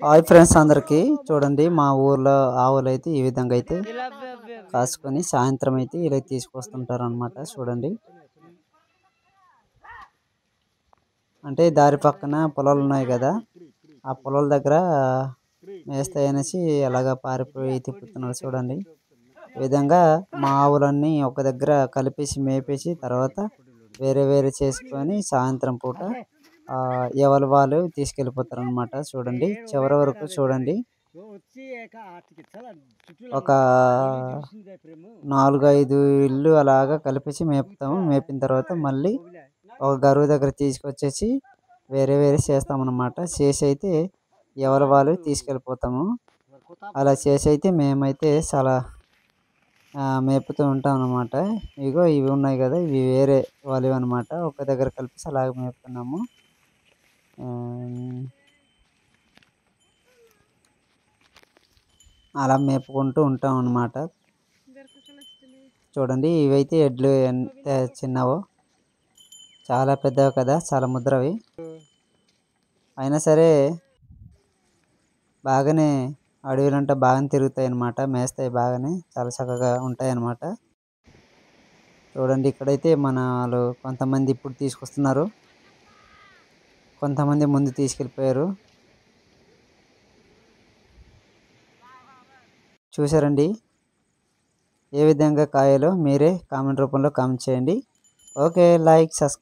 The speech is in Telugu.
హాయ్ ఫ్రెండ్స్ అందరికి చూడండి మా ఊర్లో ఆవులు అయితే ఈ విధంగా అయితే కాసుకొని సాయంత్రం అయితే ఇలా తీసుకొస్తుంటారు అనమాట. చూడండి అంటే దారి పక్కన పొలాలు ఉన్నాయి కదా, ఆ పొలాల దగ్గర మేస్తాయి అనేసి అలాగా పారిపోయి తిప్పుతున్నారు. చూడండి ఈ విధంగా మా ఆవులన్నీ ఒక దగ్గర కలిపేసి మేపేసి తర్వాత వేరే వేరే చేసుకొని సాయంత్రం పూట ఎవరి వాళ్ళు తీసుకెళ్ళిపోతారు అనమాట. చూడండి చివరి వరకు చూడండి. ఒక 4-5 ఇల్లు అలాగా కలిపేసి మేపుతాము. మేపిన తర్వాత మళ్ళీ ఒక గరువు దగ్గర తీసుకొచ్చేసి వేరే వేరే చేస్తామన్నమాట. చేసి అయితే ఎవరి వాళ్ళు తీసుకెళ్ళిపోతాము. అలా చేసి అయితే మేమైతే చాలా మేపుతూ ఉంటాం అన్నమాట. ఇగో ఇవి ఉన్నాయి కదా, ఇవి వేరే వాళ్ళవి అనమాట. ఒక దగ్గర కలిపేసి అలాగ మేపుతున్నాము. అలా మేపుకుంటూ ఉంటాం అన్నమాట. చూడండి ఇవైతే ఎడ్లు ఎంత చిన్నవో, చాలా పెద్దవి కదా, చాలా ముద్రవి. అయినా సరే బాగానే అడవిలంటే బాగానే తిరుగుతాయి అన్నమాట. మేస్తాయి బాగానే, చాలా చక్కగా ఉంటాయి అన్నమాట. చూడండి ఇక్కడైతే మన వాళ్ళు కొంతమంది ఇప్పుడు తీసుకొస్తున్నారు, కొంతమంది ముందు తీసుకెళ్ళిపోయారు. చూసారండి ఏ విధంగా కాయలో మీరే కామెంట్ రూపంలో కామెంట్ చేయండి. Okay, like, subscribe.